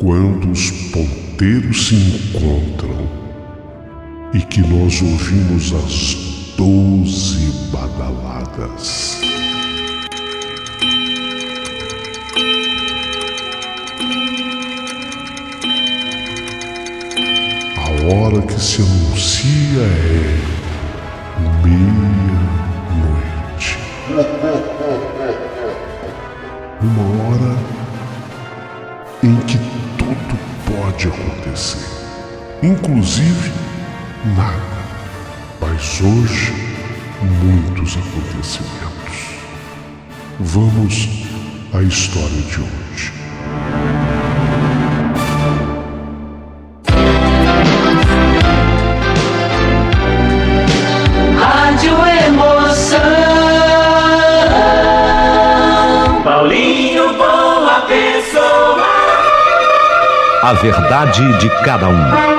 Quando os ponteiros se encontram e que nós ouvimos as 12 badaladas. A hora que se anuncia é meia-noite. Uma hora em que tudo pode acontecer, inclusive nada. Mas hoje, muitos acontecimentos. Vamos à história de hoje. Rádio Emoção. Paulinho Boa Pessoa. A verdade de cada um.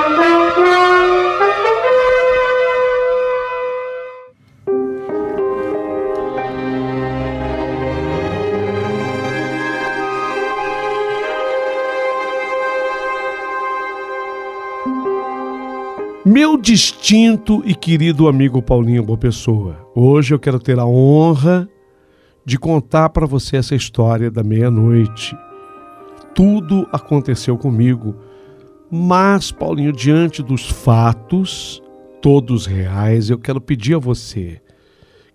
Meu distinto e querido amigo Paulinho Boa Pessoa, hoje eu quero ter a honra de contar para você essa história da meia-noite. Tudo aconteceu comigo, mas, Paulinho, diante dos fatos, todos reais, eu quero pedir a você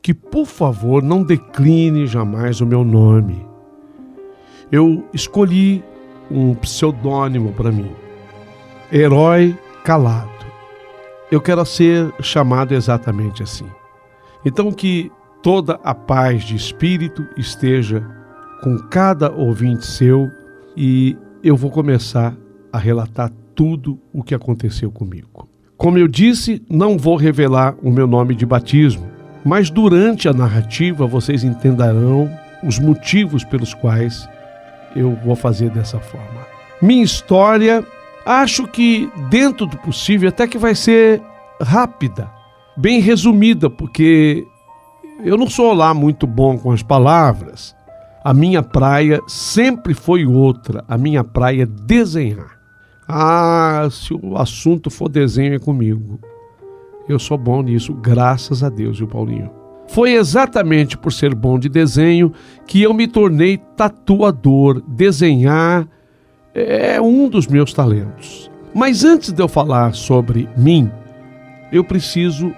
que, por favor, não decline jamais o meu nome. Eu escolhi um pseudônimo para mim, Herói Calado. Eu quero ser chamado exatamente assim. Então que toda a paz de espírito esteja com cada ouvinte seu e eu vou começar a relatar tudo o que aconteceu comigo. Como eu disse, não vou revelar o meu nome de batismo, mas durante a narrativa vocês entenderão os motivos pelos quais eu vou fazer dessa forma. Minha história, acho que dentro do possível até que vai ser rápida, bem resumida, porque eu não sou lá muito bom com as palavras. A minha praia sempre foi outra, a minha praia é desenhar. Se o assunto for desenho é comigo. Eu sou bom nisso, graças a Deus, viu, Paulinho? Foi exatamente por ser bom de desenho que eu me tornei tatuador. Desenhar é um dos meus talentos. Mas antes de eu falar sobre mim, eu preciso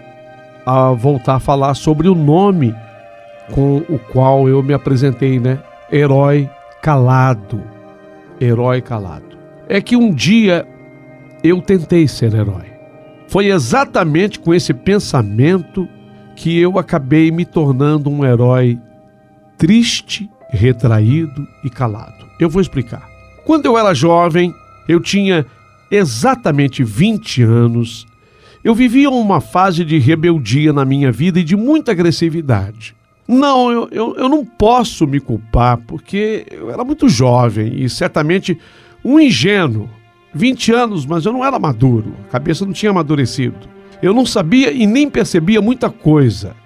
voltar a falar sobre o nome com o qual eu me apresentei, né? Herói Calado. Herói Calado. É que um dia eu tentei ser herói. Foi exatamente com esse pensamento que eu acabei me tornando um herói triste, retraído e calado. Eu vou explicar. Quando eu era jovem, eu tinha exatamente 20 anos, eu vivia uma fase de rebeldia na minha vida e de muita agressividade. Não, eu não posso me culpar, porque eu era muito jovem e certamente um ingênuo. 20 anos, mas eu não era maduro, a cabeça não tinha amadurecido. Eu não sabia e nem percebia muita coisa.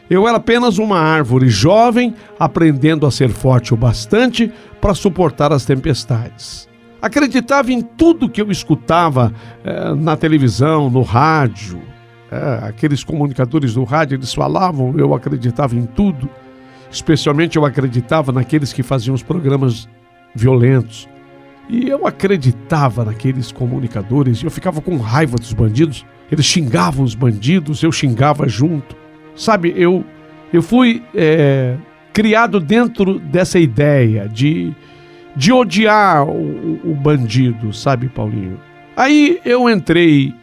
Eu era apenas uma árvore jovem, aprendendo a ser forte o bastante para suportar as tempestades. Acreditava em tudo que eu escutava na televisão, no rádio. Aqueles comunicadores do rádio, eles falavam, eu acreditava em tudo. Especialmente eu acreditava naqueles que faziam os programas violentos. E eu acreditava naqueles comunicadores, eu ficava com raiva dos bandidos. Eles xingavam os bandidos, eu xingava junto. Sabe, eu fui criado dentro dessa ideia de odiar o bandido, sabe, Paulinho? Aí eu entrei,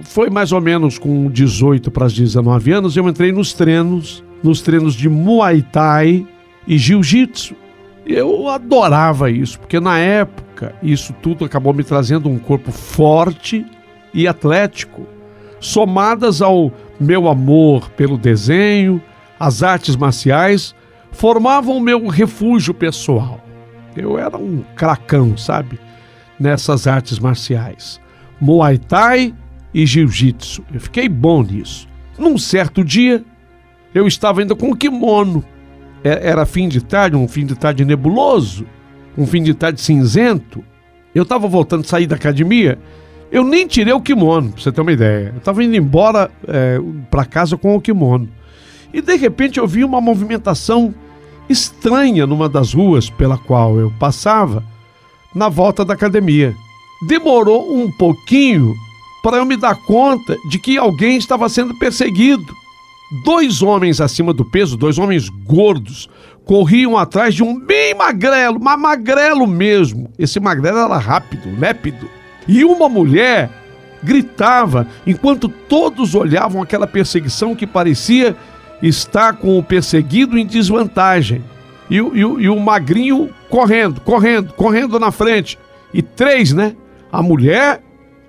foi mais ou menos com 18 para 19 anos, eu entrei nos treinos de Muay Thai e Jiu-Jitsu. Eu adorava isso, porque na época isso tudo acabou me trazendo um corpo forte e atlético, somadas ao meu amor pelo desenho, as artes marciais, formavam o meu refúgio pessoal. Eu era um cracão, sabe, nessas artes marciais. Muay Thai e Jiu-Jitsu. Eu fiquei bom nisso. Num certo dia, eu estava ainda com o kimono. Era fim de tarde, um fim de tarde nebuloso, um fim de tarde cinzento. Eu estava voltando a sair da academia, eu nem tirei o kimono, pra você ter uma ideia. Eu estava indo embora para casa com o kimono. E de repente eu vi uma movimentação estranha numa das ruas pela qual eu passava, na volta da academia. Demorou um pouquinho para eu me dar conta de que alguém estava sendo perseguido. 2 homens acima do peso, 2 homens gordos, corriam atrás de um bem magrelo, mas magrelo mesmo. Esse magrelo era rápido, lépido. E uma mulher gritava enquanto todos olhavam aquela perseguição que parecia estar com o perseguido em desvantagem. E o magrinho correndo na frente. E 3, né? A mulher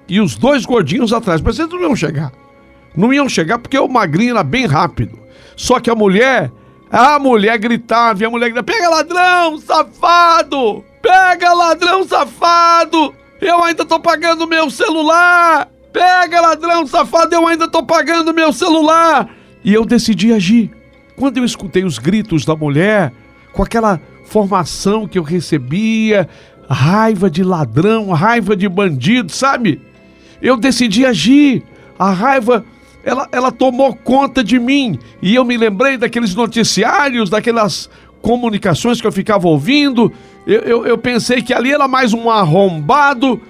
e os 2 gordinhos atrás. Mas eles não iam chegar. Não iam chegar porque o magrinho era bem rápido. Só que a mulher gritava, e a mulher gritava: pega ladrão, safado! Pega ladrão, safado! Eu ainda tô pagando meu celular! Pega ladrão, safado, eu ainda tô pagando meu celular! E eu decidi agir. Quando eu escutei os gritos da mulher, com aquela formação que eu recebia, raiva de ladrão, raiva de bandido, sabe? Eu decidi agir. A raiva, ela tomou conta de mim. E eu me lembrei daqueles noticiários, daquelas comunicações que eu ficava ouvindo. Eu pensei que ali era mais um arrombado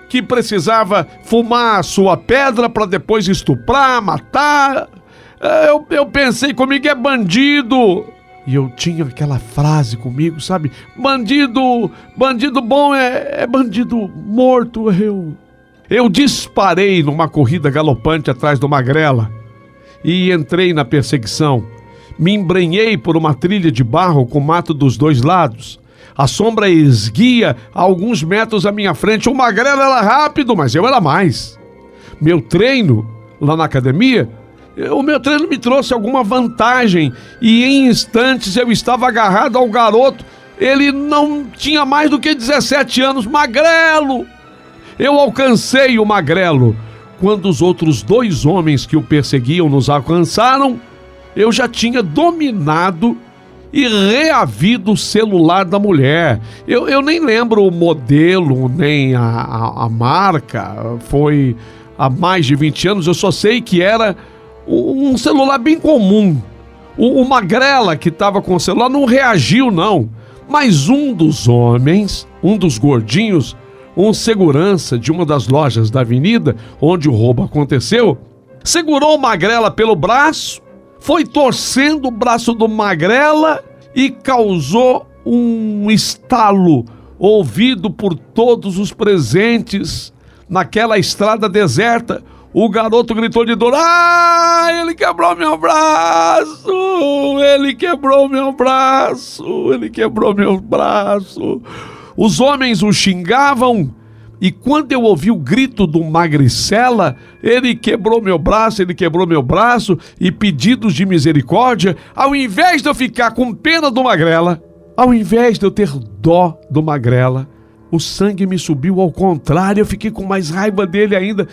que precisava fumar a sua pedra para depois estuprar, matar. Eu pensei comigo: é bandido. E eu tinha aquela frase comigo, sabe? Bandido bom é bandido morto. Eu disparei numa corrida galopante atrás do magrela e entrei na perseguição. Me embrenhei por uma trilha de barro com mato dos 2 lados. A sombra esguia a alguns metros à minha frente. O magrelo era rápido, mas eu era mais. Meu treino lá na academia, o meu treino me trouxe alguma vantagem e em instantes eu estava agarrado ao garoto. Ele não tinha mais do que 17 anos, magrelo. Eu alcancei o magrelo. Quando os outros 2 homens que o perseguiam nos alcançaram, eu já tinha dominado e reavido o celular da mulher. Eu nem lembro o modelo, nem a marca. Foi há mais de 20 anos. Eu só sei que era um celular bem comum. O magrela que estava com o celular não reagiu, não. Mas um dos homens, um dos gordinhos, um segurança de uma das lojas da avenida onde o roubo aconteceu, segurou o magrela pelo braço, foi torcendo o braço do magrela e causou um estalo ouvido por todos os presentes naquela estrada deserta. O garoto gritou de dor: ah, ele quebrou meu braço, ele quebrou meu braço, ele quebrou meu braço. Os homens o xingavam e quando eu ouvi o grito do magricela, ele quebrou meu braço, e pedidos de misericórdia, ao invés de eu ficar com pena do magrela, ao invés de eu ter dó do magrela, o sangue me subiu. Ao contrário, eu fiquei com mais raiva dele ainda.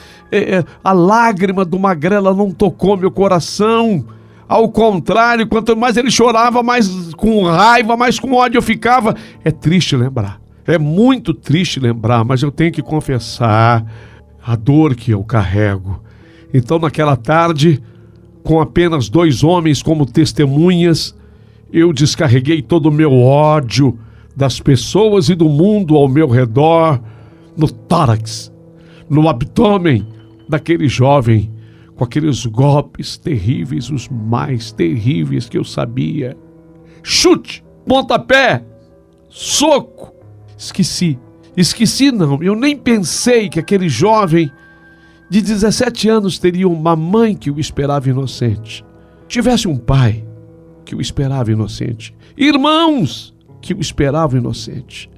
A lágrima do magrela não tocou meu coração. Ao contrário, quanto mais ele chorava, mais com raiva, mais com ódio eu ficava. É triste lembrar. É muito triste lembrar, mas eu tenho que confessar a dor que eu carrego. Então, naquela tarde, com apenas 2 homens como testemunhas, eu descarreguei todo o meu ódio das pessoas e do mundo ao meu redor, no tórax, no abdômen daquele jovem, com aqueles golpes terríveis, os mais terríveis que eu sabia. Chute, pontapé, soco. Esqueci não, eu nem pensei que aquele jovem de 17 anos teria uma mãe que o esperava inocente, tivesse um pai que o esperava inocente, irmãos que o esperavam inocente.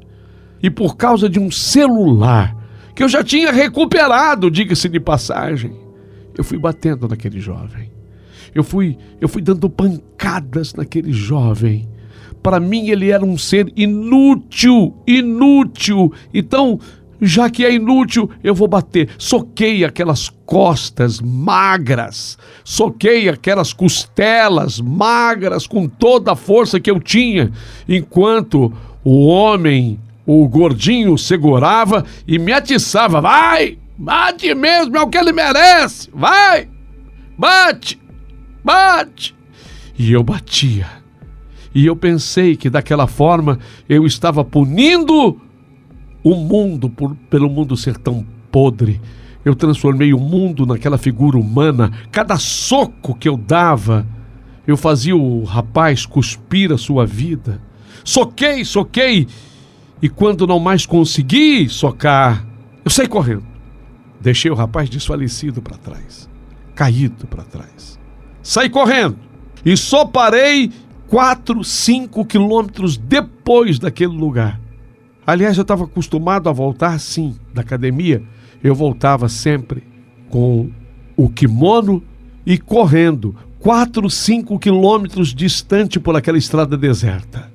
E por causa de um celular que eu já tinha recuperado, diga-se de passagem, eu fui batendo naquele jovem. Eu fui dando pancadas naquele jovem. Para mim ele era um ser inútil. Então, já que é inútil, eu vou bater. Soquei aquelas costas magras, soquei aquelas costelas magras com toda a força que eu tinha, enquanto o homem O gordinho segurava e me atiçava. Vai, bate mesmo, é o que ele merece. Vai, bate, bate. E eu batia. E eu pensei que daquela forma eu estava punindo o mundo pelo mundo ser tão podre. Eu transformei o mundo naquela figura humana. Cada soco que eu dava, eu fazia o rapaz cuspir a sua vida. Soquei, soquei. E quando não mais consegui socar, eu saí correndo. Deixei o rapaz desfalecido para trás, caído para trás. Saí correndo e só parei 4, 5 quilômetros depois daquele lugar. Aliás, eu estava acostumado a voltar sim da academia. Eu voltava sempre com o kimono e correndo 4, 5 quilômetros distante por aquela estrada deserta.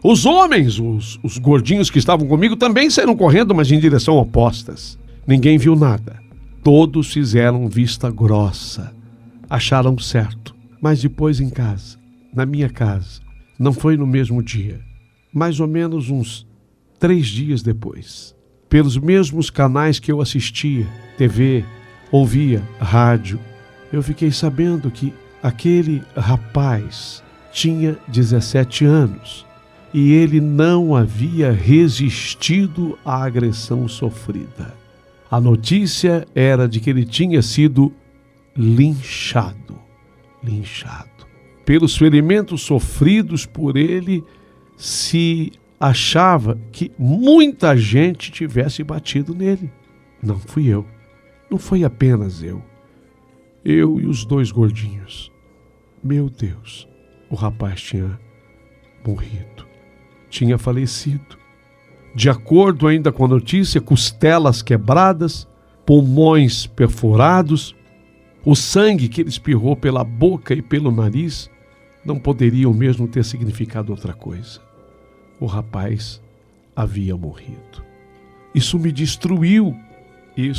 Os homens, os gordinhos que estavam comigo também saíram correndo, mas em direção opostas. Ninguém viu nada. Todos fizeram vista grossa. Acharam certo. Mas depois em casa, na minha casa, não foi no mesmo dia, mais ou menos uns 3 dias depois, pelos mesmos canais que eu assistia, TV, ouvia, rádio, eu fiquei sabendo que aquele rapaz tinha 17 anos e ele não havia resistido à agressão sofrida. A notícia era de que ele tinha sido linchado. Pelos ferimentos sofridos por ele, se achava que muita gente tivesse batido nele. Não fui eu. Não foi apenas eu. Eu e os 2 gordinhos. Meu Deus, o rapaz tinha morrido. Tinha falecido. De acordo ainda com a notícia, costelas quebradas, pulmões perfurados, o sangue que ele espirrou pela boca e pelo nariz não poderiam mesmo ter significado outra coisa. O rapaz havia morrido. Isso me destruiu. E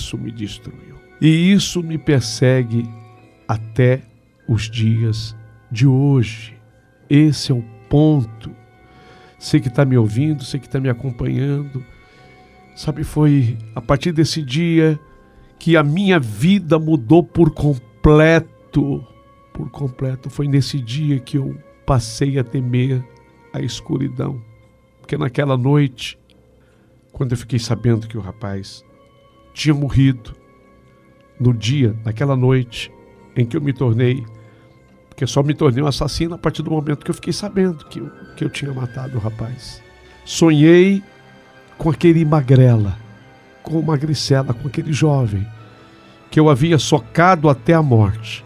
isso me persegue até os dias de hoje. Esse é o ponto. Você que está me ouvindo, você que está me acompanhando, sabe, foi a partir desse dia que a minha vida mudou por completo. Foi nesse dia que eu passei a temer a escuridão. Porque naquela noite, quando eu fiquei sabendo que o rapaz tinha morrido, naquela noite em que eu me tornei, porque só me tornei um assassino a partir do momento que eu fiquei sabendo que eu tinha matado o rapaz. Sonhei com aquele magrela, com o magricela, com aquele jovem que eu havia socado até a morte.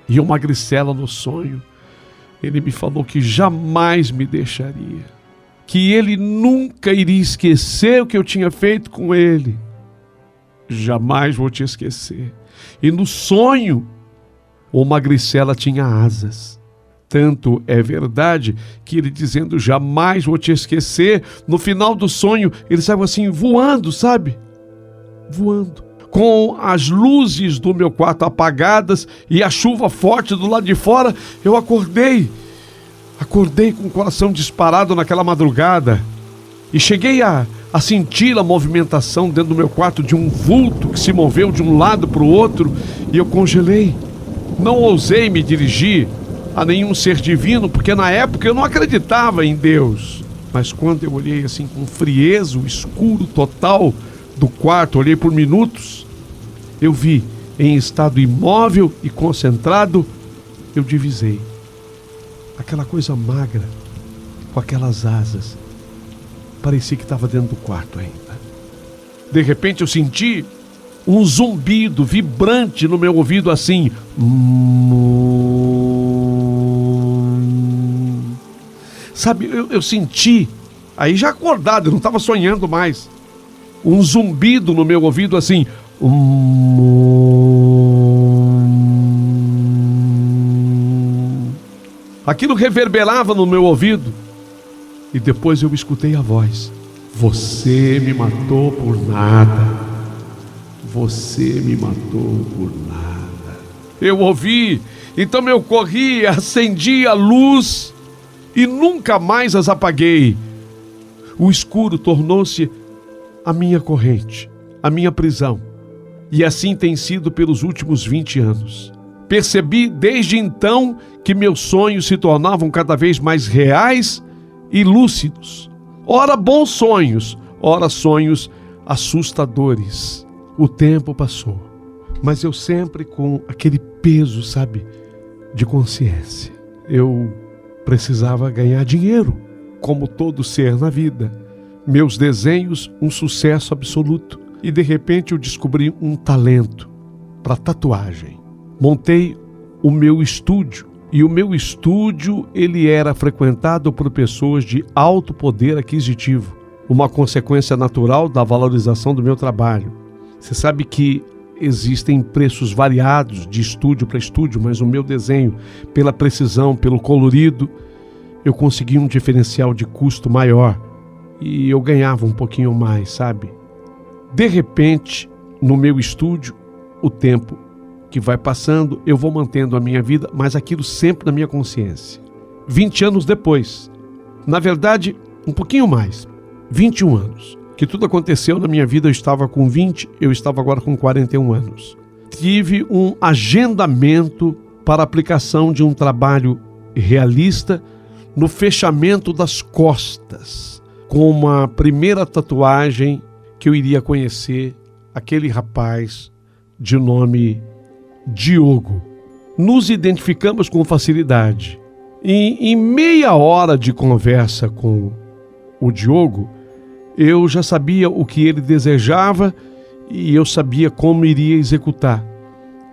E o magricela no sonho, ele me falou que jamais me deixaria, que ele nunca iria esquecer o que eu tinha feito com ele. Jamais vou te esquecer. E no sonho, o magricela tinha asas. Tanto é verdade que ele dizendo jamais vou te esquecer, no final do sonho ele saiu assim voando, sabe? Voando. Com as luzes do meu quarto apagadas e a chuva forte do lado de fora, eu acordei com o coração disparado naquela madrugada e cheguei a sentir a movimentação dentro do meu quarto de um vulto que se moveu de um lado para o outro e eu congelei. Não ousei me dirigir a nenhum ser divino, porque na época eu não acreditava em Deus. Mas quando eu olhei assim com frieza, o escuro total do quarto, olhei por minutos, eu vi em estado imóvel e concentrado, eu divisei aquela coisa magra com aquelas asas. Parecia que estava dentro do quarto ainda. De repente eu senti um zumbido vibrante no meu ouvido assim. Sabe, eu senti, aí já acordado, eu não estava sonhando mais, um zumbido no meu ouvido assim. Aquilo reverberava no meu ouvido. E depois eu escutei a voz: você me matou por nada. Você me matou por nada. Eu ouvi, então eu corri, acendi a luz e nunca mais as apaguei. O escuro tornou-se a minha corrente, a minha prisão. E assim tem sido pelos últimos 20 anos. Percebi desde então que meus sonhos se tornavam cada vez mais reais e lúcidos. Ora bons sonhos, ora sonhos assustadores. O tempo passou, mas eu sempre com aquele peso, sabe, de consciência. Eu precisava ganhar dinheiro, como todo ser na vida. Meus desenhos, um sucesso absoluto. E de repente eu descobri um talento para tatuagem. Montei o meu estúdio. E o meu estúdio, ele era frequentado por pessoas de alto poder aquisitivo. Uma consequência natural da valorização do meu trabalho. Você sabe que existem preços variados de estúdio para estúdio, mas o meu desenho, pela precisão, pelo colorido, eu consegui um diferencial de custo maior. E eu ganhava um pouquinho mais, sabe? De repente, no meu estúdio, o tempo que vai passando, eu vou mantendo a minha vida, mas aquilo sempre na minha consciência. 20 anos depois, na verdade, um pouquinho mais, 21 anos, que tudo aconteceu na minha vida, eu estava com 20, eu estava agora com 41 anos. Tive um agendamento para a aplicação de um trabalho realista no fechamento das costas, com uma primeira tatuagem que eu iria conhecer aquele rapaz de nome Diogo. Nos identificamos com facilidade. E em meia hora de conversa com o Diogo, eu já sabia o que ele desejava e eu sabia como iria executar.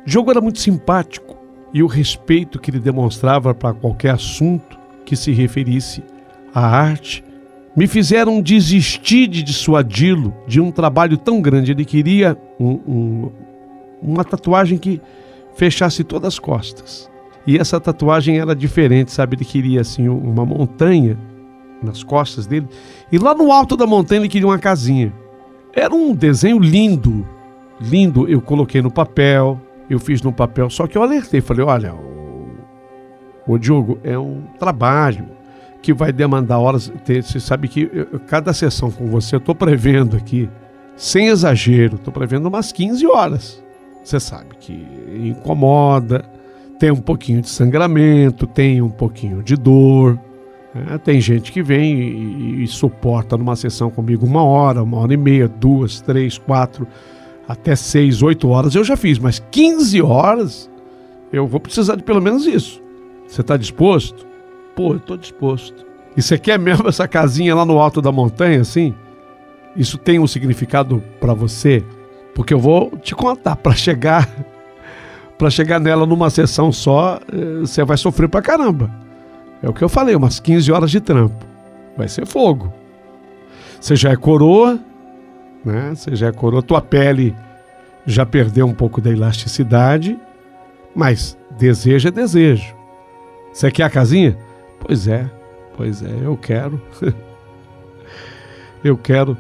Diogo era muito simpático e o respeito que ele demonstrava para qualquer assunto que se referisse à arte me fizeram desistir de dissuadi-lo de um trabalho tão grande. Ele queria uma tatuagem que fechasse todas as costas. E essa tatuagem era diferente, sabe? Ele queria assim uma montanha nas costas dele. E lá no alto da montanha ele queria uma casinha. Era um desenho lindo, lindo. Eu coloquei no papel, eu fiz no papel, só que eu alertei. Falei, olha, ô Diogo, é um trabalho que vai demandar horas. Você sabe que cada sessão com você, eu estou prevendo aqui, sem exagero, estou prevendo umas 15 horas. Você sabe que incomoda, tem um pouquinho de sangramento, tem um pouquinho de dor. Tem gente que vem e suporta numa sessão comigo 1 hora, 1h30, 2, 3, 4, até 6, 8 horas eu já fiz, mas 15 horas eu vou precisar de pelo menos isso. Você está disposto? Pô, eu estou disposto. E você quer mesmo essa casinha lá no alto da montanha, assim? Isso tem um significado para você? Porque eu vou te contar, para chegar nela numa sessão só, você vai sofrer pra caramba. É o que eu falei, umas 15 horas de trampo. Vai ser fogo. Você já é coroa, né? Você já é coroa, tua pele já perdeu um pouco da elasticidade, mas desejo é desejo. Você quer a casinha? Pois é, eu quero. Eu quero.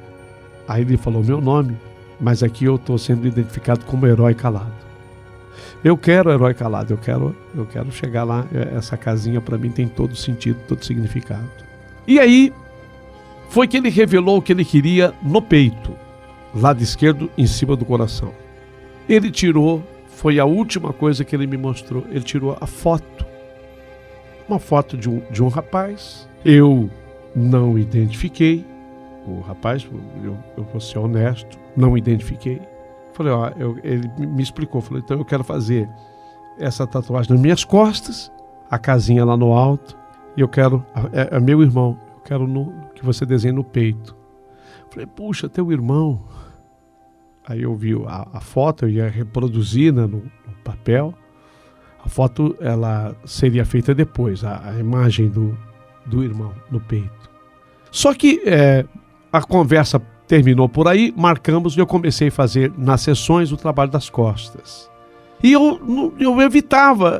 Aí ele falou meu nome, mas aqui eu estou sendo identificado como Herói Calado. Eu quero Herói Calado, eu quero chegar lá. Essa casinha para mim tem todo sentido, todo significado. E aí foi que ele revelou o que ele queria no peito, lado esquerdo em cima do coração. Ele tirou, foi a última coisa que ele me mostrou, ele tirou a foto. Uma foto de um rapaz. Eu não identifiquei o rapaz, eu vou ser honesto, não identifiquei. Falei, ele me explicou, falei, então eu quero fazer essa tatuagem nas minhas costas, a casinha lá no alto, e eu quero, é meu irmão, eu quero que você desenhe no peito. Falei, puxa, teu irmão. Aí eu vi a foto, eu ia reproduzir, né, no papel. A foto, ela seria feita depois, a imagem do irmão no peito. Só que a conversa terminou por aí, marcamos e eu comecei a fazer nas sessões o trabalho das costas. E eu evitava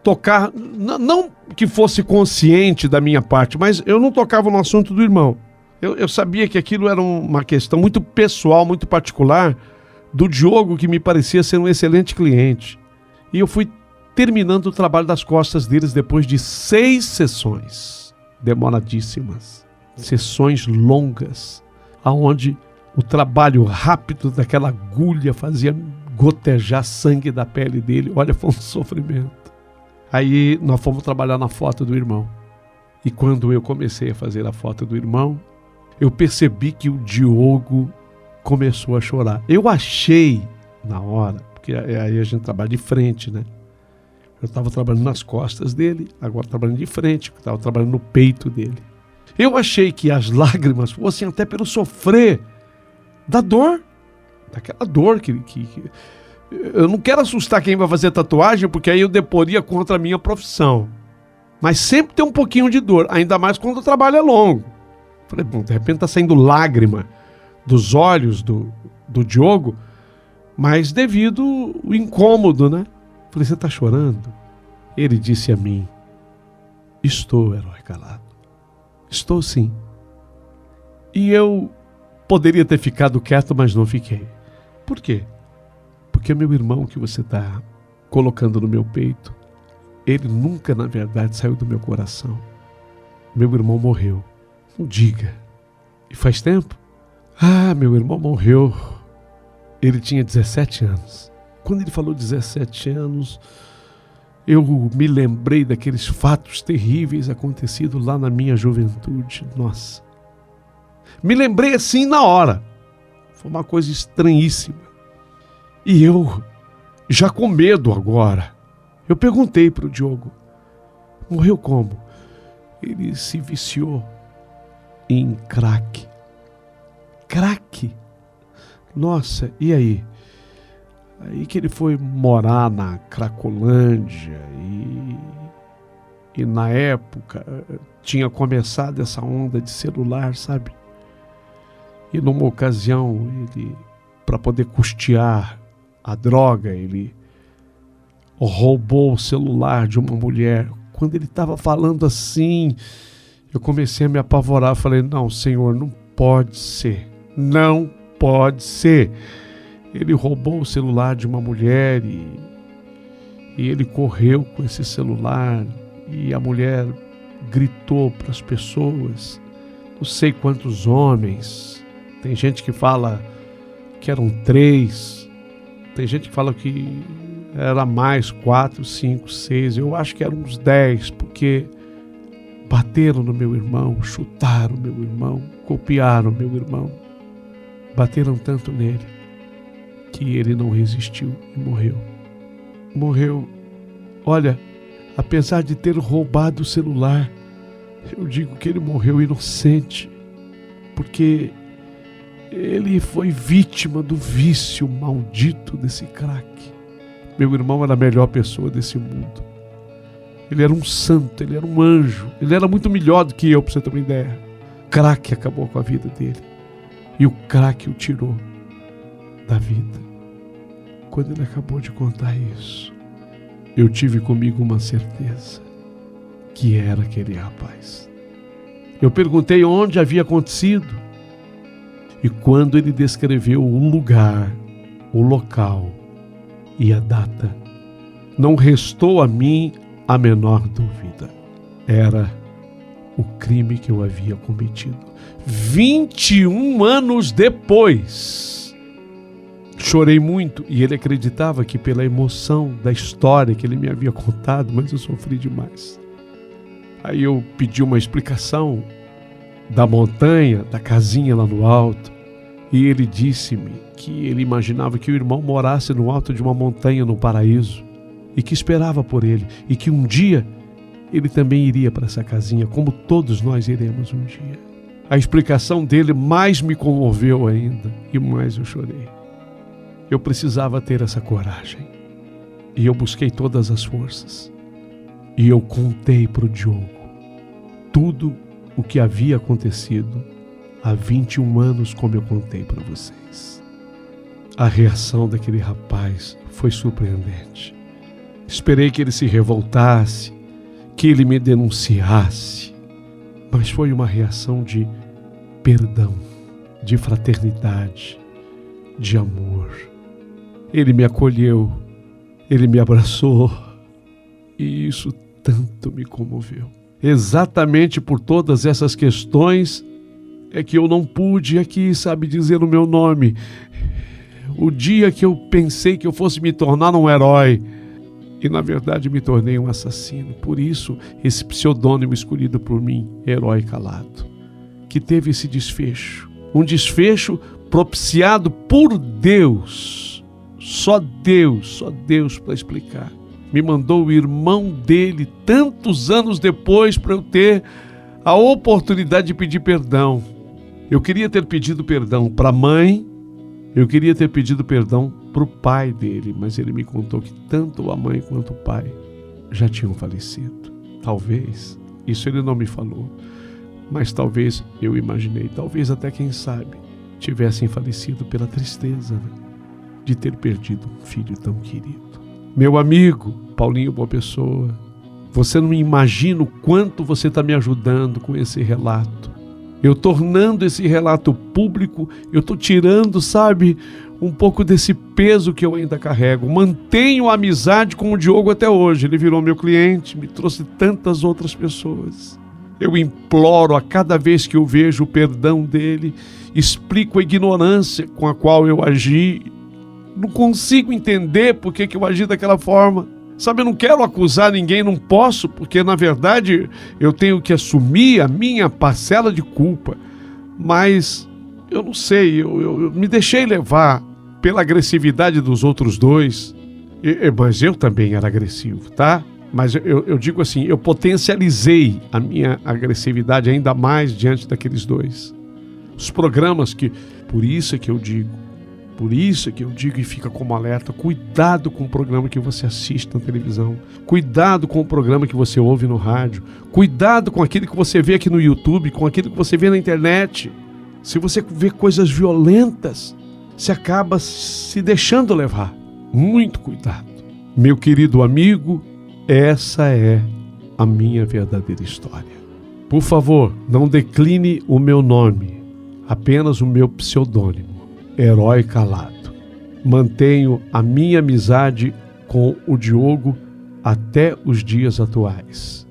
tocar, não que fosse consciente da minha parte, mas eu não tocava no assunto do irmão. Eu sabia que aquilo era uma questão muito pessoal, muito particular do Diogo, que me parecia ser um excelente cliente. E eu fui terminando o trabalho das costas deles depois de 6 sessões demoradíssimas. sessões longas, aonde o trabalho rápido daquela agulha fazia gotejar sangue da pele dele. Olha, foi um sofrimento. Aí nós fomos trabalhar na foto do irmão. E quando eu comecei a fazer a foto do irmão, eu percebi que o Diogo começou a chorar. Eu achei na hora, porque aí a gente trabalha de frente, né? Eu estava trabalhando nas costas dele, agora trabalhando de frente, eu estava trabalhando no peito dele. Eu achei que as lágrimas fossem até pelo sofrer da dor, daquela dor que eu não quero assustar quem vai fazer tatuagem, porque aí eu deporia contra a minha profissão. Mas sempre tem um pouquinho de dor, ainda mais quando o trabalho é longo. Falei, bom, de repente está saindo lágrima dos olhos do Diogo, mas devido ao incômodo, né? Falei, você está chorando? Ele disse a mim, estou, herói calado. Estou sim. E eu poderia ter ficado quieto, mas não fiquei. Por quê? Porque meu irmão que você está colocando no meu peito, ele nunca, na verdade, saiu do meu coração. Meu irmão morreu. Não diga. E faz tempo? Ah, meu irmão morreu. Ele tinha 17 anos. Quando ele falou 17 anos, eu me lembrei daqueles fatos terríveis acontecidos lá na minha juventude. Nossa. Me lembrei assim na hora. Foi uma coisa estranhíssima. E eu, já com medo agora, eu perguntei para o Diogo, morreu como? Ele se viciou em crack. Crack? Nossa, e aí? Aí que ele foi morar na Cracolândia e na época tinha começado essa onda de celular, sabe? E numa ocasião, ele, para poder custear a droga, ele roubou o celular de uma mulher. Quando ele estava falando assim, eu comecei a me apavorar. Falei, não, Senhor, não pode ser. Não pode ser. Ele roubou o celular de uma mulher e ele correu com esse celular e a mulher gritou para as pessoas, não sei quantos homens. Tem gente que fala que eram 3, tem gente que fala que era mais 4, 5, 6, eu acho que eram uns 10, porque bateram no meu irmão, chutaram meu irmão, golpearam meu irmão, bateram tanto nele que ele não resistiu e morreu. Morreu, olha, apesar de ter roubado o celular, eu digo que ele morreu inocente, porque ele foi vítima do vício maldito desse crack. Meu irmão era a melhor pessoa desse mundo. Ele era um santo, ele era um anjo, ele era muito melhor do que eu, para você ter uma ideia. Crack acabou com a vida dele. E o crack o tirou da vida. Quando ele acabou de contar isso, eu tive comigo uma certeza, que era aquele rapaz. Eu perguntei onde havia acontecido, e quando ele descreveu o lugar, o local e a data, não restou a mim a menor dúvida. Era o crime que eu havia cometido. 21 anos depois. Chorei muito e ele acreditava que pela emoção da história que ele me havia contado, mas eu sofri demais. Aí eu pedi uma explicação da montanha, da casinha lá no alto, e ele disse-me que ele imaginava que o irmão morasse no alto de uma montanha no paraíso e que esperava por ele e que um dia ele também iria para essa casinha, como todos nós iremos um dia. A explicação dele mais me comoveu ainda e mais eu chorei. Eu precisava ter essa coragem e eu busquei todas as forças e eu contei para o Diogo tudo o que havia acontecido há 21 anos, como eu contei para vocês. A reação daquele rapaz foi surpreendente. Esperei que ele se revoltasse, que ele me denunciasse, mas foi uma reação de perdão, de fraternidade, de amor. Ele me acolheu, ele me abraçou e isso tanto me comoveu. Exatamente por todas essas questões é que eu não pude aqui, dizer o meu nome. O dia que eu pensei que eu fosse me tornar um herói, e na verdade me tornei um assassino. Por isso, esse pseudônimo escolhido por mim, Herói Calado, que teve esse desfecho. Um desfecho propiciado por Deus. Só Deus para explicar. Me mandou o irmão dele tantos anos depois para eu ter a oportunidade de pedir perdão. Eu queria ter pedido perdão para a mãe, eu queria ter pedido perdão para o pai dele, mas ele me contou que tanto a mãe quanto o pai já tinham falecido. Talvez, isso ele não me falou, mas talvez eu imaginei, talvez até, quem sabe, tivessem falecido pela tristeza, de ter perdido um filho tão querido. Meu amigo Paulinho Boa Pessoa, você não imagina o quanto você está me ajudando com esse relato. Eu tornando esse relato público, eu estou tirando, um pouco desse peso que eu ainda carrego. Mantenho a amizade com o Diogo até hoje. Ele virou meu cliente, me trouxe tantas outras pessoas. Eu imploro a cada vez que eu vejo o perdão dele, explico a ignorância com a qual eu agi. Não consigo entender por que eu agi daquela forma. Eu não quero acusar ninguém, não posso, porque na verdade eu tenho que assumir a minha parcela de culpa. Mas eu não sei, eu me deixei levar pela agressividade dos outros dois. Mas eu também era agressivo, tá? Mas eu digo assim, eu potencializei a minha agressividade ainda mais diante daqueles dois. Os programas que... Por isso é que eu digo e fica como alerta, cuidado com o programa que você assiste na televisão, cuidado com o programa que você ouve no rádio, cuidado com aquilo que você vê aqui no YouTube, com aquilo que você vê na internet. Se você vê coisas violentas, você acaba se deixando levar. Muito cuidado. Meu querido amigo, essa é a minha verdadeira história. Por favor, não decline o meu nome, apenas o meu pseudônimo. Herói Calado. Mantenho a minha amizade com o Diogo até os dias atuais.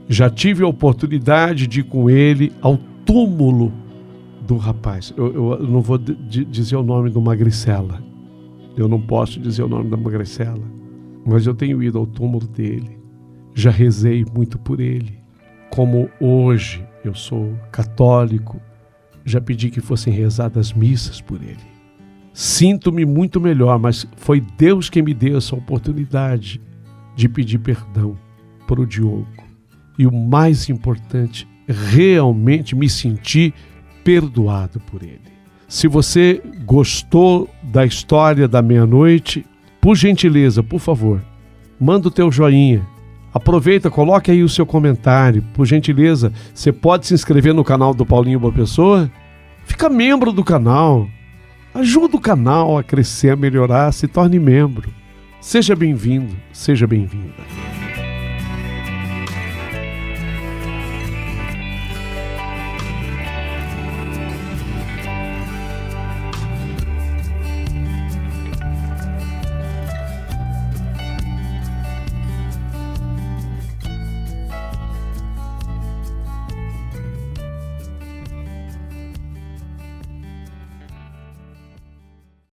Já tive a oportunidade de ir com ele ao túmulo do rapaz. Eu não vou dizer o nome do Magricela. Eu não posso dizer o nome da Magricela. Mas eu tenho ido ao túmulo dele. Já rezei muito por ele. Como hoje eu sou católico, já pedi que fossem rezadas missas por ele. Sinto-me muito melhor, mas foi Deus quem me deu essa oportunidade de pedir perdão para o Diogo. E o mais importante, realmente me senti perdoado por ele. Se você gostou da história da meia-noite, por gentileza, por favor, manda o teu joinha. Aproveita, coloque aí o seu comentário. Por gentileza, você pode se inscrever no canal do Paulinho Boa Pessoa? Fica membro do canal. Ajuda o canal a crescer, a melhorar, se torne membro. Seja bem-vindo, seja bem-vinda.